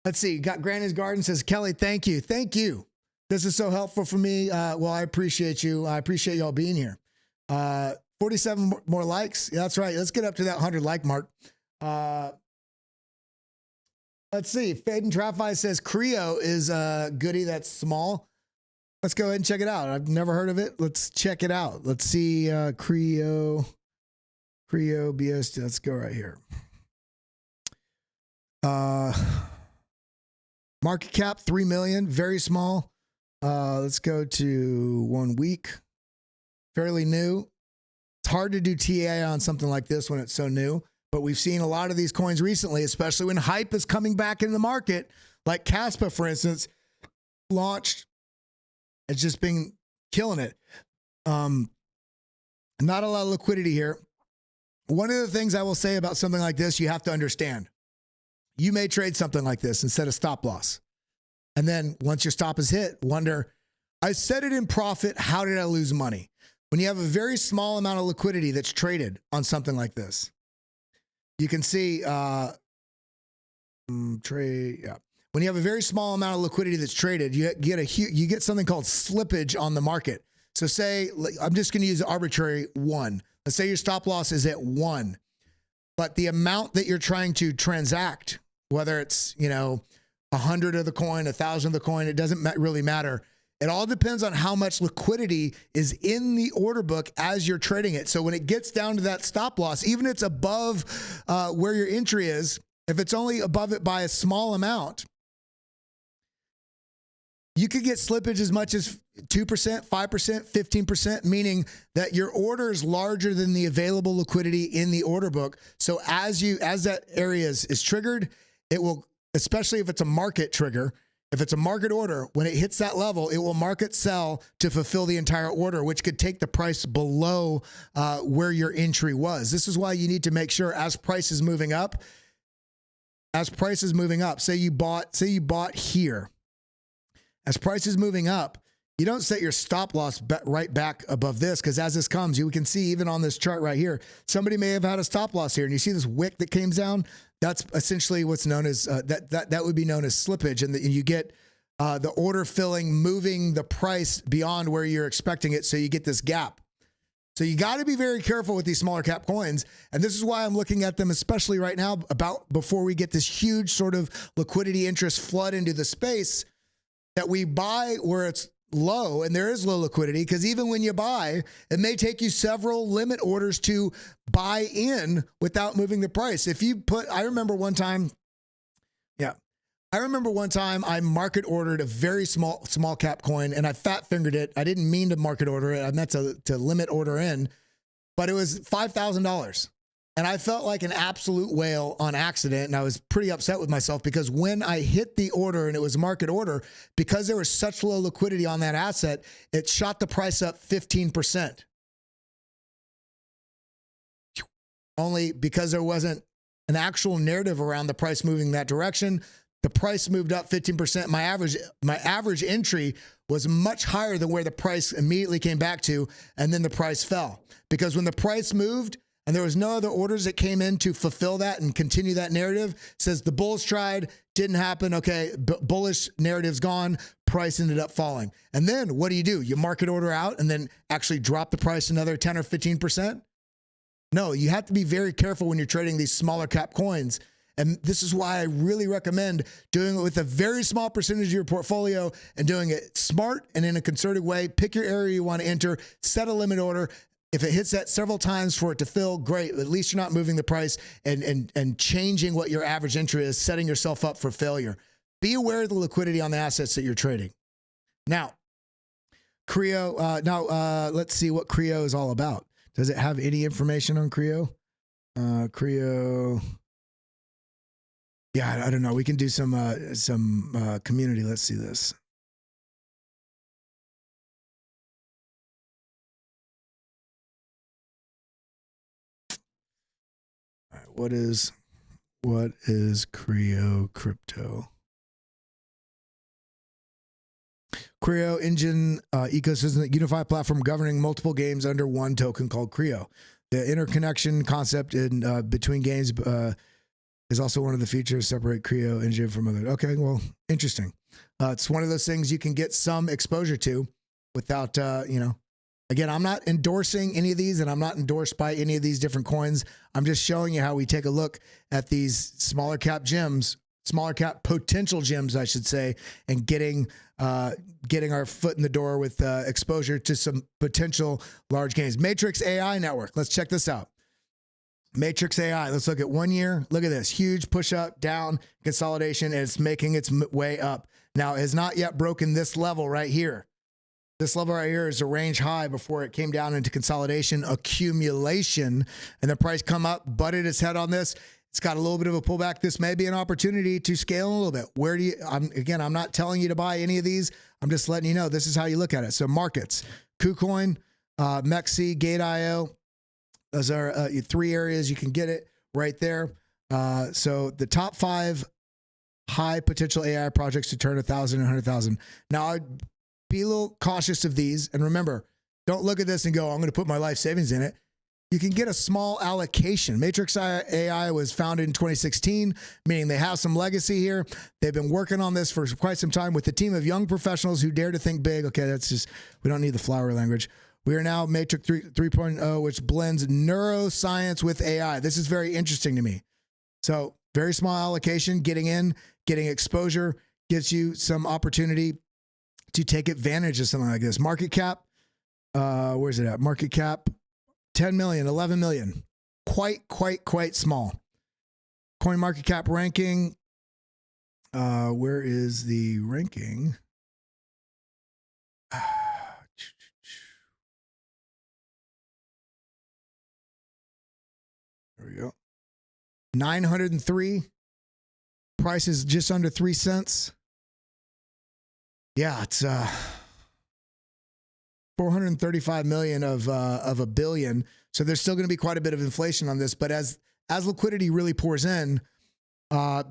Let's see. Got Granny's Garden says, Kelly, thank you. Thank you. This is so helpful for me. Well, I appreciate you. I appreciate y'all being here. 47 more likes. Yeah, that's right. Let's get up to that 100 like mark. Let's see. Fade and Traffi says Creo is a goodie that's small. Let's go ahead and check it out. I've never heard of it. Let's check it out. Let's see. Creo BS. Let's go right here. Market cap 3 million, very small. Let's go to 1 week. Fairly new. It's hard to do TA on something like this when it's so new, but we've seen a lot of these coins recently, especially when hype is coming back in the market, like Caspa, for instance, launched. It's just been killing it. Not a lot of liquidity here. One of the things I will say about something like this, you have to understand. You may trade something like this and set a stop loss. And then once your stop is hit, wonder, I set it in profit. How did I lose money? When you have a very small amount of liquidity that's traded on something like this, you can see trade. Yeah. When you have a very small amount of liquidity that's traded, you get something called slippage on the market. So say, I'm just going to use arbitrary 1. Let's say your stop loss is at 1, but the amount that you're trying to transact, whether it's, 100 of the coin, 1,000 of the coin, it doesn't really matter. It all depends on how much liquidity is in the order book as you're trading it. So when it gets down to that stop loss, even if it's above where your entry is, if it's only above it by a small amount, you could get slippage as much as 2%, 5%, 15%, meaning that your order is larger than the available liquidity in the order book. So as that area is triggered, it will, especially if it's a market trigger, if it's a market order, when it hits that level, it will market sell to fulfill the entire order, which could take the price below where your entry was. This is why you need to make sure as price is moving up, say you bought here. As price is moving up, you don't set your stop loss right back above this, because as this comes, you can see even on this chart right here, somebody may have had a stop loss here, and you see this wick that came down. That's essentially what's known as that would be known as slippage, and you get the order filling, moving the price beyond where you're expecting it, so you get this gap. So you got to be very careful with these smaller cap coins, and this is why I'm looking at them, especially right now, before we get this huge sort of liquidity interest flood into the space, that we buy where it's low and there is low liquidity, because even when you buy, it may take you several limit orders to buy in without moving the price. I remember one time I market ordered a very small cap coin, and I fat fingered it. I didn't mean to market order it. I meant to limit order in, but it was $5,000. And I felt like an absolute whale on accident, and I was pretty upset with myself, because when I hit the order and it was market order, because there was such low liquidity on that asset, it shot the price up 15%. Only because there wasn't an actual narrative around the price moving that direction. The price moved up 15%. My average entry was much higher than where the price immediately came back to, and then the price fell. Because when the price moved, and there was no other orders that came in to fulfill that and continue that narrative, says the bulls tried, didn't happen. Okay, bullish narrative's gone, price ended up falling. And then what do? You market order out and then actually drop the price another 10 or 15%? No, you have to be very careful when you're trading these smaller cap coins. And this is why I really recommend doing it with a very small percentage of your portfolio and doing it smart and in a concerted way. Pick your area you want to enter, set a limit order. If it hits that several times for it to fill, great. At least you're not moving the price and changing what your average entry is, setting yourself up for failure. Be aware of the liquidity on the assets that you're trading. Now, Creo, let's see what Creo is all about. Does it have any information on Creo? Creo. Yeah, I don't know. We can do some community. Let's see this. All right, what is Creo crypto? Creo engine ecosystem, unified platform governing multiple games under one token called Creo. The interconnection concept in between games is also one of the features separate Creo engine from other. Okay, well, interesting. It's one of those things you can get some exposure to without, again, I'm not endorsing any of these and I'm not endorsed by any of these different coins. I'm just showing you how we take a look at these smaller cap gems, smaller cap potential gems, I should say, and getting our foot in the door with exposure to some potential large gains. Matrix AI network. Let's check this out. Matrix AI. Let's look at 1 year. Look at this huge push up, down, consolidation, and it's making its way up. Now, it has not yet broken this level right here. This level right here is a range high before it came down into consolidation, accumulation, and the price come up, butted its head on this. It's got a little bit of a pullback. This may be an opportunity to scale a little bit. Where do you, I'm not telling you to buy any of these. I'm just letting you know this is how you look at it. So markets, KuCoin, MEXC, Gate.io. Those are 3 areas you can get it right there. So the top 5 high potential AI projects to turn 1,000 and 100,000. Now, I'd be a little cautious of these. And remember, don't look at this and go, I'm going to put my life savings in it. You can get a small allocation. Matrix AI was founded in 2016, meaning they have some legacy here. They've been working on this for quite some time with a team of young professionals who dare to think big. Okay, that's just, we don't need the flowery language. We are now Matrix 3.0, which blends neuroscience with AI. This is very interesting to me. So very small allocation, getting in, getting exposure, gives you some opportunity to take advantage of something like this. Market cap, where's it at? Market cap. 10 million, 11 million, quite small. Coin market cap ranking. Where is the ranking? There we go. 903. Price is just under 3 cents. Yeah, it's 435 million of a billion. So there's still going to be quite a bit of inflation on this. But as liquidity really pours in,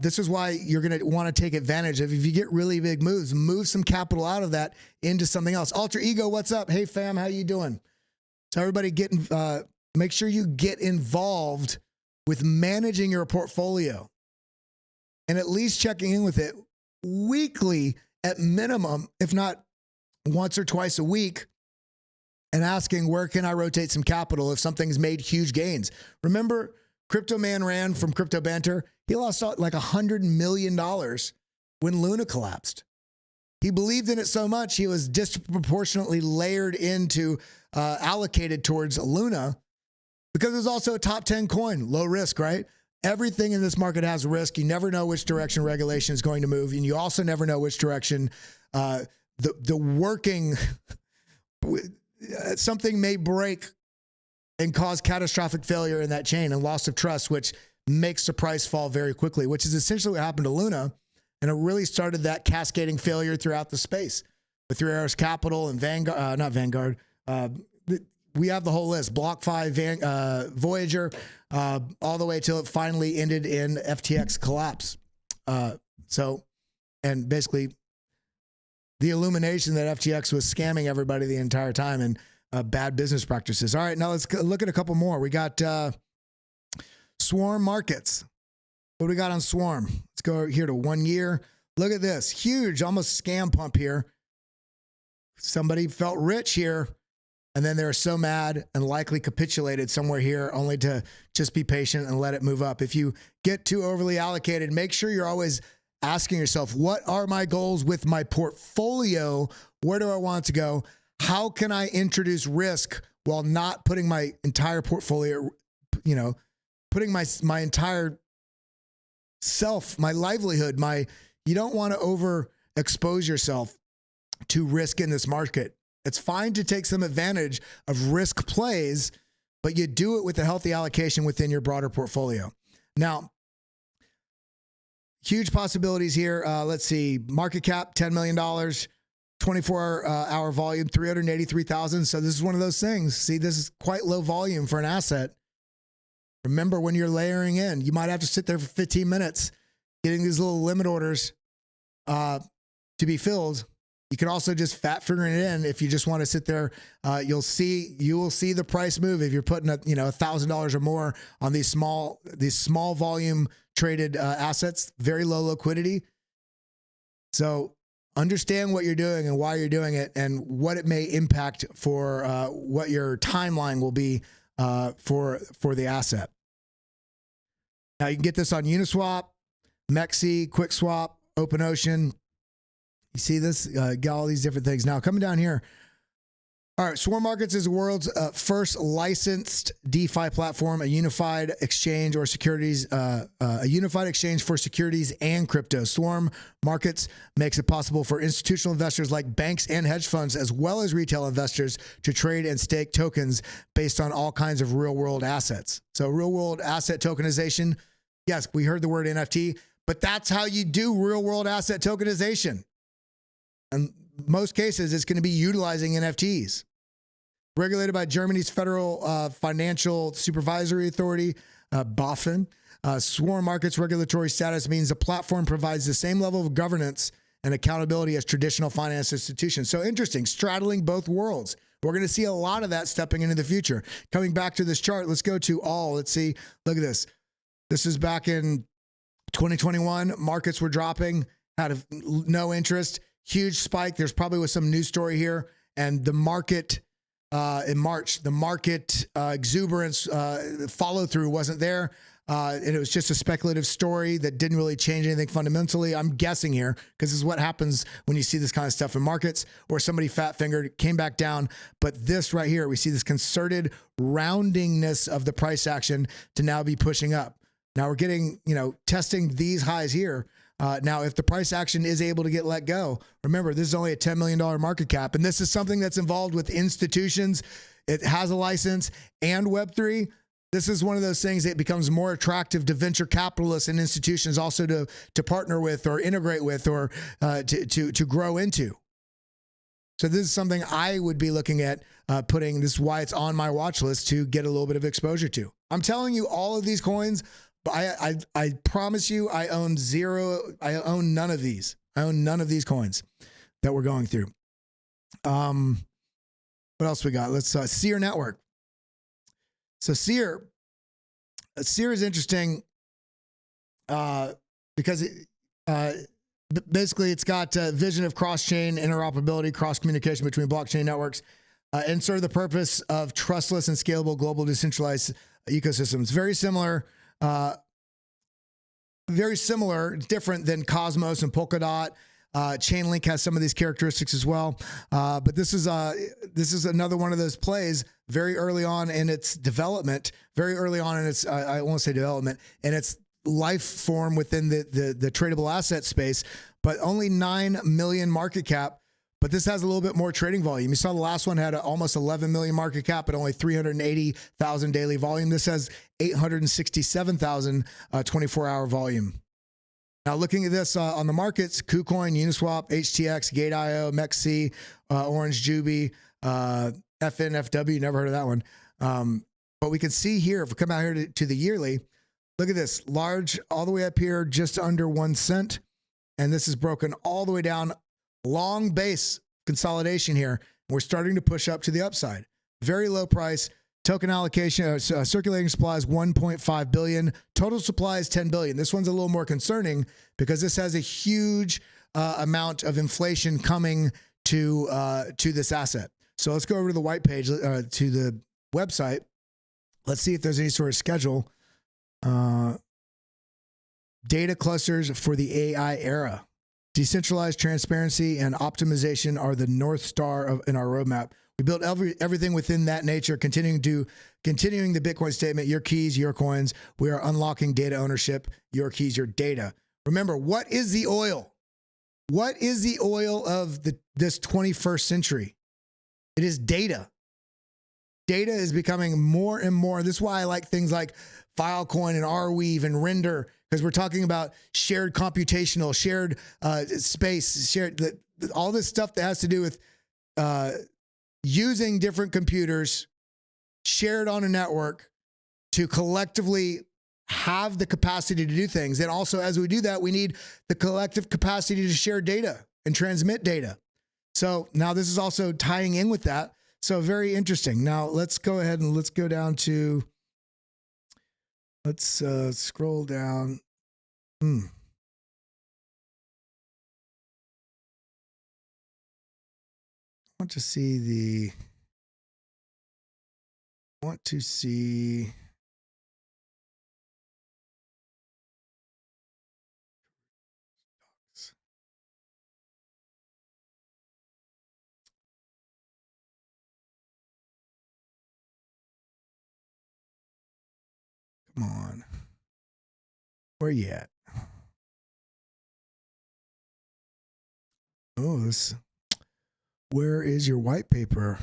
this is why you're going to want to take advantage of. If you get really big moves, move some capital out of that into something else. Alter Ego, what's up? Hey fam, how you doing? So everybody make sure you get involved with managing your portfolio and at least checking in with it weekly at minimum, if not once or twice a week, and asking, where can I rotate some capital if something's made huge gains? Remember, Crypto Man ran from Crypto Banter. He lost like $100 million when Luna collapsed. He believed in it so much, he was disproportionately layered into, allocated towards Luna because it was also a top 10 coin, low risk, right? Everything in this market has risk. You never know which direction regulation is going to move. And you also never know which direction the working... something may break and cause catastrophic failure in that chain and loss of trust, which makes the price fall very quickly, which is essentially what happened to Luna. And it really started that cascading failure throughout the space with 3 Arrows Capital and Vanguard, not Vanguard. We have the whole list, BlockFi, Voyager, all the way till it finally ended in FTX collapse. And basically, the illumination that FTX was scamming everybody the entire time and bad business practices. All right, now let's look at a couple more. We got Swarm Markets. What do we got on Swarm? Let's go here to 1 year. Look at this. Huge, almost scam pump here. Somebody felt rich here. and then they're so mad and likely capitulated somewhere here, only to just be patient and let it move up. If you get too overly allocated, make sure you're always asking yourself, what are my goals with my portfolio? Where do I want it to go? How can I introduce risk while not putting my entire portfolio, putting my entire self, my livelihood, you don't want to overexpose yourself to risk in this market. It's fine to take some advantage of risk plays, but you do it with a healthy allocation within your broader portfolio. Now, huge possibilities here. Let's see, market cap, $10 million, 24-hour volume, 383,000. So this is one of those things. See, this is quite low volume for an asset. Remember, when you're layering in, you might have to sit there for 15 minutes getting these little limit orders to be filled. You can also just fat fingering it in if you just want to sit there. You will see the price move if you're putting $1,000 or more on these small volume traded assets, very low liquidity. So understand what you're doing and why you're doing it, and what it may impact for what your timeline will be for the asset. Now you can get this on Uniswap, MEXC, QuickSwap, OpenOcean. You see this? Got all these different things. Now coming down here. All right, Swarm Markets is the world's first licensed DeFi platform, a unified exchange or securities, a unified exchange for securities and crypto. Swarm Markets makes it possible for institutional investors like banks and hedge funds, as well as retail investors, to trade and stake tokens based on all kinds of real-world assets. So real-world asset tokenization. Yes, we heard the word NFT, but that's how you do real-world asset tokenization. In most cases, it's going to be utilizing NFTs. Regulated by Germany's Federal Financial Supervisory Authority, Blofin. Swarm Markets regulatory status means the platform provides the same level of governance and accountability as traditional finance institutions. So interesting, straddling both worlds. We're going to see a lot of that stepping into the future. Coming back to this chart, let's go to all. Let's see. Look at this. This is back in 2021. Markets were dropping, had no interest. Huge spike. There's probably some news story here. And the market in March, the market exuberance follow through wasn't there. And it was just a speculative story that didn't really change anything fundamentally. I'm guessing here, because this is what happens when you see this kind of stuff in markets, or somebody fat fingered, came back down. But this right here, we see this concerted roundingness of the price action to now be pushing up. Now we're getting, testing these highs here. Now, if the price action is able to get let go, remember, this is only a $10 million market cap, and this is something that's involved with institutions. It has a license and Web3. This is one of those things that becomes more attractive to venture capitalists and institutions also to partner with or integrate with or to grow into. So this is something I would be looking at putting. This is why it's on my watch list to get a little bit of exposure to. I'm telling you, all of these coins. But I promise you, I own zero. I own none of these. I own none of these coins that we're going through. What else we got? Let's Cere Network. So Cere is interesting because basically it's got a vision of cross-chain interoperability, cross-communication between blockchain networks, and serve the purpose of trustless and scalable global decentralized ecosystems. Very similar, different than Cosmos and Polkadot. Chainlink has some of these characteristics as well. But this is another one of those plays very early on in its development, I won't say development, in its life form within the tradable asset space, but only 9 million market cap. But this has a little bit more trading volume. You saw the last one had almost 11 million market cap, but only 380,000 daily volume. This has 867,000 24-hour volume. Now, looking at this on the markets, KuCoin, Uniswap, HTX, Gate.io, MEXC, Orange Juby, FNFW, never heard of that one. But we can see here, if we come out here to the yearly, look at this, large all the way up here, just under 1 cent. And this is broken all the way down. Long base consolidation here. We're starting to push up to the upside. Very low price. Token allocation, circulating supply is 1.5 billion. Total supply is 10 billion. This one's a little more concerning because this has a huge amount of inflation coming to this asset. So let's go over to the white page, to the website. Let's see if there's any sort of schedule. Data clusters for the AI era. Decentralized transparency and optimization are the North Star in our roadmap. We built everything within that nature, continuing the Bitcoin statement, your keys, your coins. We are unlocking data ownership, your keys, your data. Remember, what is the oil? What is the oil of this 21st century? It is data. Data is becoming more and more. This is why I like things like Filecoin and Arweave and Render, because we're talking about shared computational, shared space, shared all this stuff that has to do with using different computers shared on a network to collectively have the capacity to do things. And also, as we do that, we need the collective capacity to share data and transmit data. So now this is also tying in with that. So very interesting. Now let's go ahead and let's go down to, let's scroll down. I want to see come on. Where you at? Oh, where is your white paper?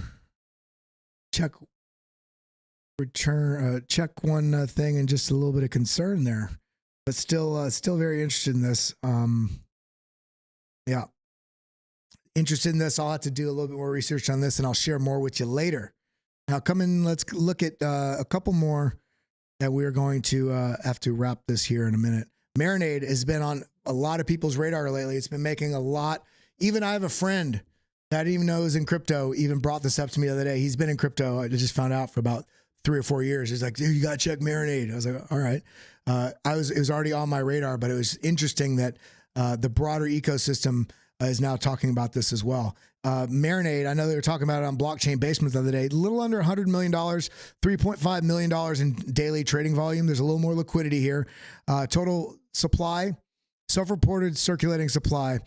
Check one thing and just a little bit of concern there, but still very interested in this. Yeah, interested in this. I'll have to do a little bit more research on this, and I'll share more with you later. Now, come in. Let's look at a couple more that we're going to have to wrap this here in a minute. Marinade has been on a lot of people's radar lately. It's been making a lot. Even I have a friend that I didn't even know was in crypto, even brought this up to me the other day. He's been in crypto. I just found out for about 3 or 4 years. He's like, dude, you got to check Marinade. I was like, all right. It was already on my radar, but it was interesting that the broader ecosystem is now talking about this as well. Marinade, I know they were talking about it on Blockchain Basement the other day, a little under $100 million, $3.5 million in daily trading volume. There's a little more liquidity here. Total supply, self-reported circulating supply,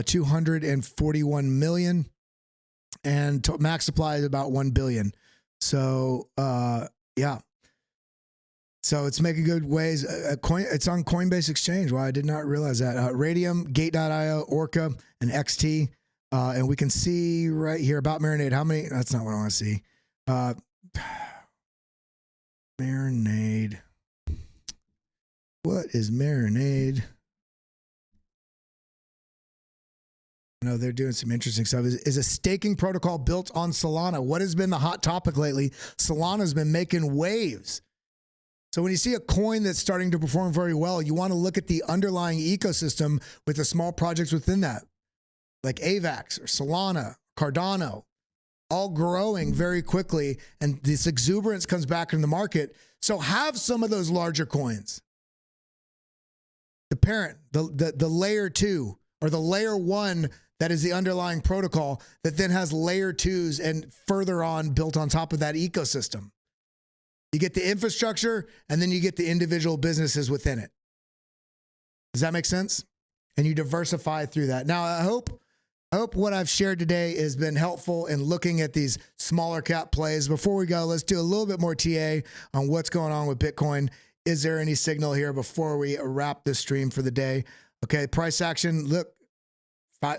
241 million, and max supply is about 1 billion. So, yeah. So it's making good ways. It's on Coinbase Exchange. Wow, I did not realize that. Radium, Gate.io, Orca, and XT. And we can see right here about Marinade. How many? That's not what I want to see. Marinade. What is Marinade? No, they're doing some interesting stuff. Is a staking protocol built on Solana. What has been the hot topic lately? Solana's been making waves. So when you see a coin that's starting to perform very well, you want to look at the underlying ecosystem with the small projects within that, like AVAX or Solana, Cardano, all growing very quickly, and this exuberance comes back in the market. So have some of those larger coins. The parent, the layer 2 or the layer 1 that is the underlying protocol that then has layer 2s and further on built on top of that ecosystem. You get the infrastructure, and then you get the individual businesses within it. Does that make sense? And you diversify through that. Now, I hope what I've shared today has been helpful in looking at these smaller cap plays. Before we go, let's do a little bit more TA on what's going on with Bitcoin. Is there any signal here before we wrap this stream for the day? Okay, price action, look,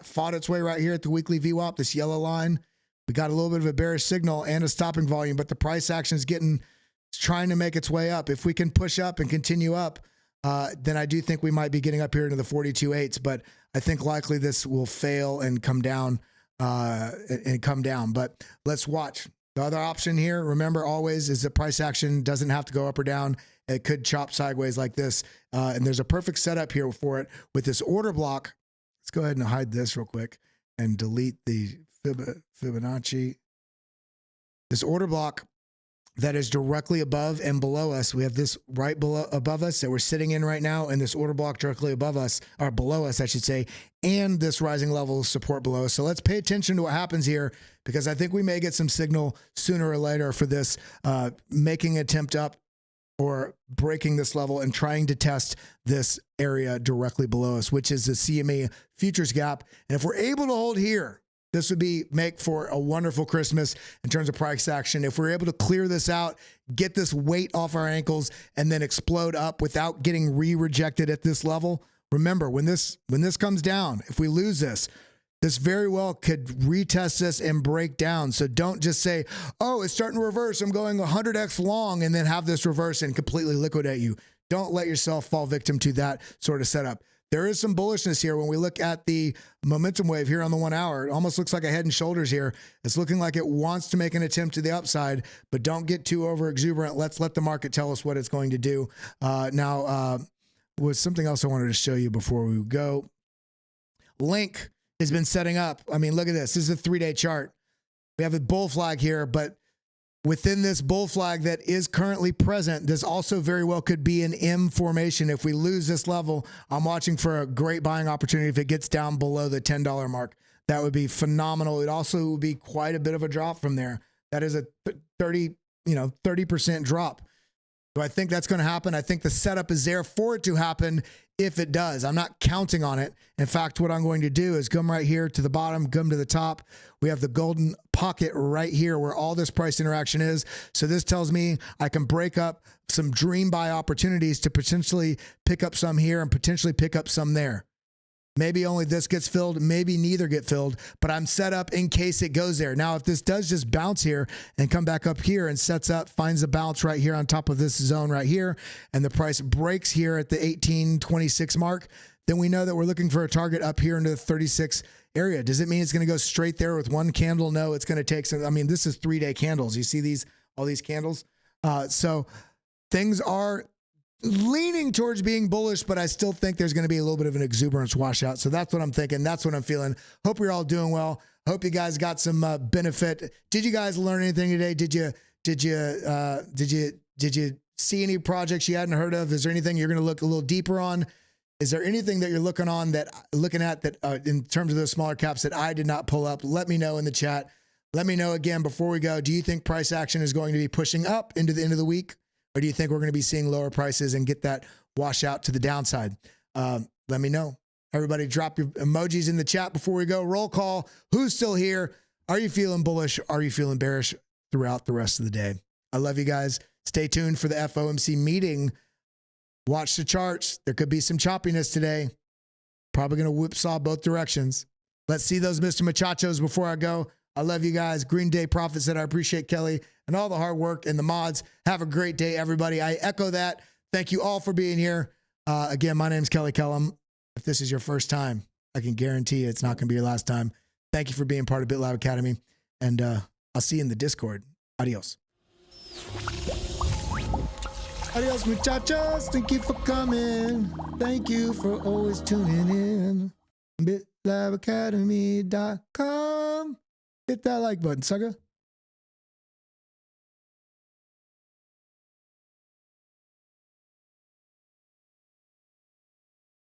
fought its way right here at the weekly VWAP, this yellow line. We got a little bit of a bearish signal and a stopping volume, but the price action is trying to make its way up. If we can push up and continue up, then I do think we might be getting up here into the 42.8s, but I think likely this will fail and come down, But let's watch. The other option here, remember always, is that price action doesn't have to go up or down. It could chop sideways like this. And there's a perfect setup here for it with this order block. Let's go ahead and hide this real quick and delete the Fibonacci. This order block that is directly above and below us. We have this right below above us that we're sitting in right now, and this order block directly above us, or below us, I should say, and this rising level of support below us. So let's pay attention to what happens here, because I think we may get some signal sooner or later for this making an attempt up or breaking this level and trying to test this area directly below us, which is the CME futures gap. And if we're able to hold here, this would make for a wonderful Christmas in terms of price action. If we're able to clear this out, get this weight off our ankles, and then explode up without getting re-rejected at this level. Remember, when this comes down, if we lose this very well could retest this and break down. So don't just say, oh, it's starting to reverse, I'm going 100x long, and then have this reverse and completely liquidate you. Don't let yourself fall victim to that sort of setup. There is some bullishness here when we look at the momentum wave here on the 1 hour. It almost looks like a head and shoulders here. It's looking like it wants to make an attempt to the upside, but don't get too over exuberant. Let's let the market tell us what it's going to do. Now, was something else I wanted to show you before we go. Link has been setting up. I mean, look at this. This is a 3-day chart. We have a bull flag here, but within this bull flag that is currently present, this also very well could be an M formation. If we lose this level, I'm watching for a great buying opportunity if it gets down below the $10 mark. That would be phenomenal. It also would be quite a bit of a drop from there. That is a 30% drop. Do I think that's going to happen? I think the setup is there for it to happen if it does. I'm not counting on it. In fact, what I'm going to do is come right here to the bottom, come to the top. We have the golden pocket right here where all this price interaction is. So this tells me I can break up some dream buy opportunities to potentially pick up some here and potentially pick up some there. Maybe only this gets filled, maybe neither get filled, but I'm set up in case it goes there. Now, if this does just bounce here and come back up here and sets up, finds a bounce right here on top of this zone right here, and the price breaks here at the 1826 mark, then we know that we're looking for a target up here into the 36 area. Does it mean it's going to go straight there with one candle? No, it's going to take some, I mean, this is 3-day candles. You see these, all these candles? So things are leaning towards being bullish, but I still think there's going to be a little bit of an exuberance washout. So that's what I'm thinking. That's what I'm feeling. Hope you're all doing well. Hope you guys got some benefit. Did you guys learn anything today? Did you see any projects you hadn't heard of? Is there anything you're going to look a little deeper on? Is there anything that you're looking at that in terms of those smaller caps that I did not pull up? Let me know in the chat. Let me know again before we go. Do you think price action is going to be pushing up into the end of the week? Or do you think we're going to be seeing lower prices and get that washout to the downside? Let me know. Everybody drop your emojis in the chat before we go. Roll call. Who's still here? Are you feeling bullish? Are you feeling bearish throughout the rest of the day? I love you guys. Stay tuned for the FOMC meeting. Watch the charts. There could be some choppiness today. Probably going to whipsaw both directions. Let's see those Mr. Muchachos before I go. I love you guys. Green Day Prophet said, I appreciate Kelly and all the hard work and the mods. Have a great day, everybody. I echo that. Thank you all for being here. Again, my name's Kelly Kellam. If this is your first time, I can guarantee you it's not going to be your last time. Thank you for being part of BitLab Academy. And I'll see you in the Discord. Adios. Adios, muchachos. Thank you for coming. Thank you for always tuning in. BitLabAcademy.com. Hit that like button, sucker.